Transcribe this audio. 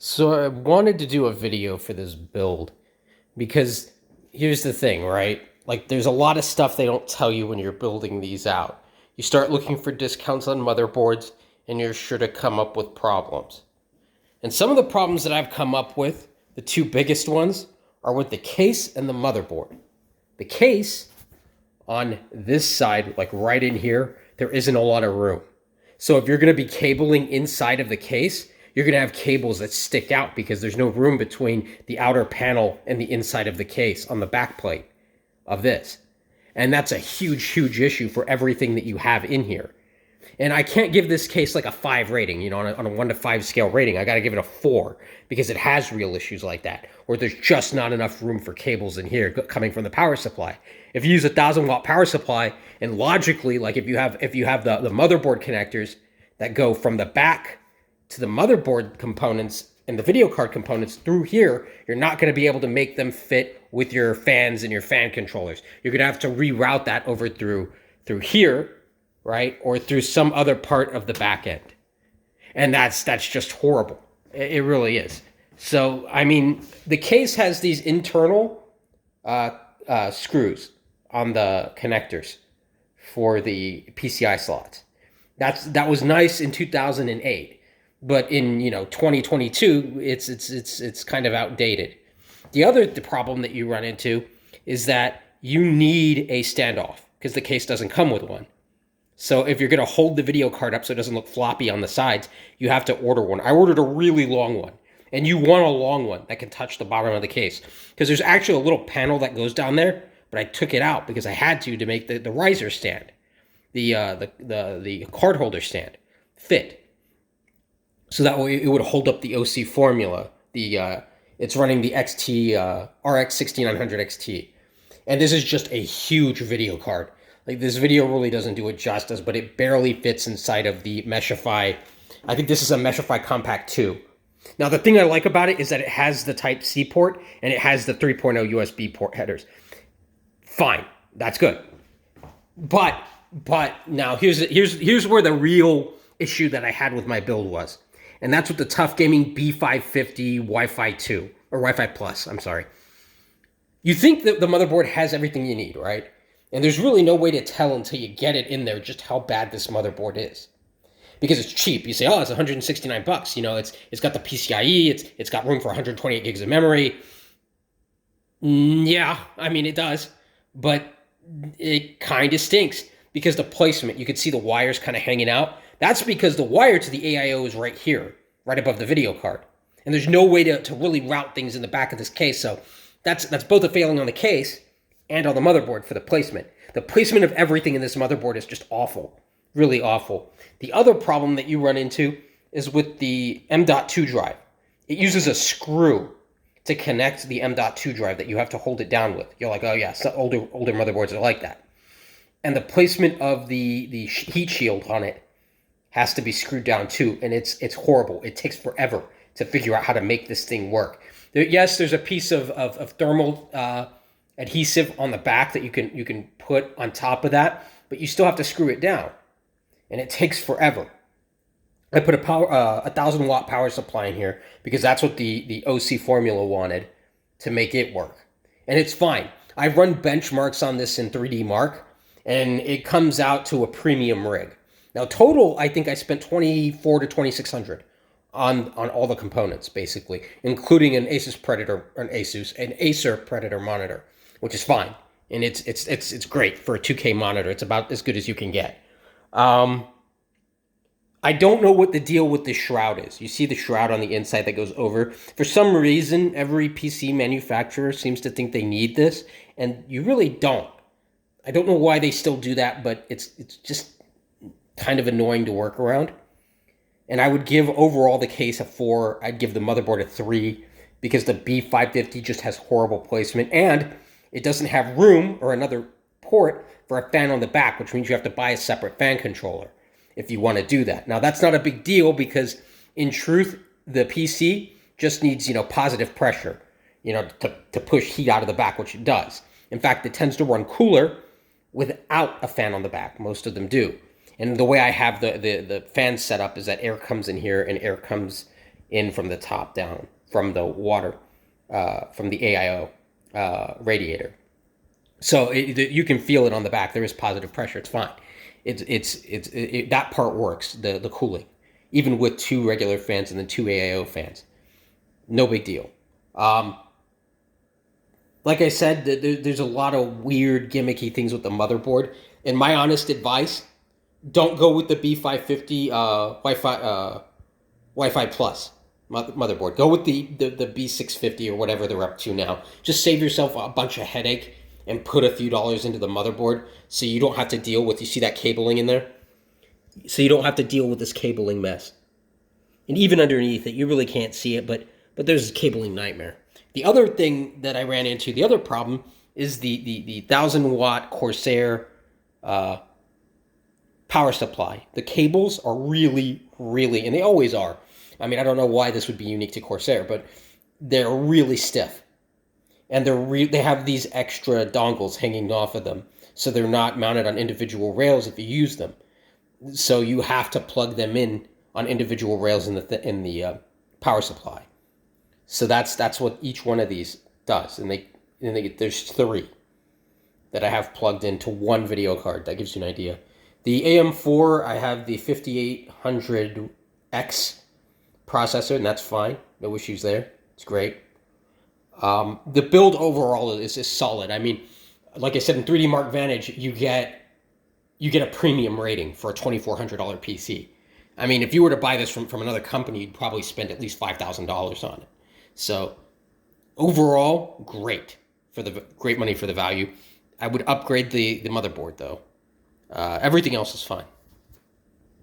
So I wanted to do a video for this build because here's the thing, right? Like there's a lot of stuff they don't tell you when you're building these out. You start looking for discounts on motherboards and you're sure to come up with problems. And some of the problems that I've come up with, the two biggest ones, are with the case and the motherboard. The case on this side, like right in here, there isn't a lot of room. So if you're going to be cabling inside of the case, you're going to have cables that stick out because there's no room between the outer panel and the inside of the case on the back plate of this. And that's a huge, huge issue for everything that you have in here. And I can't give this case like a 5 rating, you know, on a 1 to 5 scale rating. I got to give it a 4 because it has real issues like that, where there's just not enough room for cables in here coming from the power supply. If you use a 1,000-watt power supply, and logically, like if you have the motherboard connectors that go from the back to the motherboard components and the video card components through here, you're not going to be able to make them fit with your fans and your fan controllers. You're going to have to reroute that over through here, right? Or through some other part of the back end. And that's just horrible. It really is. So, I mean, the case has these internal screws on the connectors for the PCI slots. That was nice in 2008, but in 2022, it's kind of outdated. The problem that you run into is that you need a standoff because the case doesn't come with one. So if you're going to hold the video card up so it doesn't look floppy on the sides, you have to order one. I ordered a really long one, and you want a long one that can touch the bottom of the case because there's actually a little panel that goes down there, but I took it out because I had to make the riser stand, the card holder stand fit. So that way it would hold up the OC formula. It's running the RX 6900 XT, and this is just a huge video card. Like this video really doesn't do it justice, but it barely fits inside of the Meshify. I think this is a Meshify Compact 2. Now the thing I like about it is that it has the Type-C port and it has the 3.0 USB port headers. Fine, that's good. But now here's where the real issue that I had with my build was. And that's with the Tough Gaming B550 Wi-Fi 2 or Wi-Fi Plus, I'm sorry. You think that the motherboard has everything you need, right? And there's really no way to tell until you get it in there just how bad this motherboard is. Because it's cheap. You say, oh, it's 169 bucks. You know, it's got the PCIe, it's got room for 128 gigs of memory. Yeah, I mean, it does. But it kind of stinks because the placement, you could see the wires kind of hanging out. That's because the wire to the AIO is right here, right above the video card. And there's no way to really route things in the back of this case. So that's both a failing on the case and on the motherboard for the placement. The placement of everything in this motherboard is just awful, really awful. The other problem that you run into is with the M.2 drive. It uses a screw to connect the M.2 drive that you have to hold it down with. You're like, oh yeah, some older motherboards are like that. And the placement of the heat shield on it has to be screwed down too, and it's horrible. It takes forever to figure out how to make this thing work. Yes, there's a piece of thermal adhesive on the back that you can put on top of that, but you still have to screw it down, and it takes forever. I put a 1,000-watt power supply in here because that's what the OC formula wanted to make it work, and it's fine. I've run benchmarks on this in 3D Mark, and it comes out to a premium rig. Now total, I think I spent $2,400 to $2,600 on all the components basically, including an Acer Predator monitor, which is fine, and it's great for a 2K monitor. It's about as good as you can get. I don't know what the deal with the shroud is. You see the shroud on the inside that goes over. For some reason, every PC manufacturer seems to think they need this, and you really don't. I don't know why they still do that, but it's just kind of annoying to work around. And I would give overall the case a 4. I'd give the motherboard a 3 because the B550 just has horrible placement, and it doesn't have room or another port for a fan on the back, which means you have to buy a separate fan controller if you want to do that. Now, that's not a big deal because, in truth, the PC just needs, positive pressure, to push heat out of the back, which it does. In fact, it tends to run cooler without a fan on the back. Most of them do. And the way I have the fan set up is that air comes in here and air comes in from the top down, from the water, from the AIO radiator. So you can feel it on the back. There is positive pressure. It's fine. That part works. The cooling, even with 2 regular fans and then 2 AIO fans, no big deal. Like I said, there's a lot of weird gimmicky things with the motherboard. And my honest advice: don't go with the B550 Wi-Fi Plus motherboard. Go with the B650 or whatever they're up to now. Just save yourself a bunch of headache and put a few dollars into the motherboard, so you don't have to deal with, you see that cabling in there? So you don't have to deal with this cabling mess. And even underneath it, you really can't see it, but there's a cabling nightmare. The other thing that I ran into, the other problem, is the 1,000-watt Corsair power supply. The cables are really, and they always are. I mean, I don't know why this would be unique to Corsair, but they're really stiff. And they have these extra dongles hanging off of them, so they're not mounted on individual rails if you use them. So you have to plug them in on individual rails in the power supply. So that's what each one of these does. And there's 3 that I have plugged into one video card. That gives you an idea. The AM4, I have the 5800X processor, and that's fine. No issues there. It's great. The build overall is solid. I mean, like I said, in 3D Mark Vantage, you get a premium rating for a $2,400 PC. I mean, if you were to buy this from another company, you'd probably spend at least $5,000 on it. So overall, great money for the value. I would upgrade the motherboard though. Everything else is fine.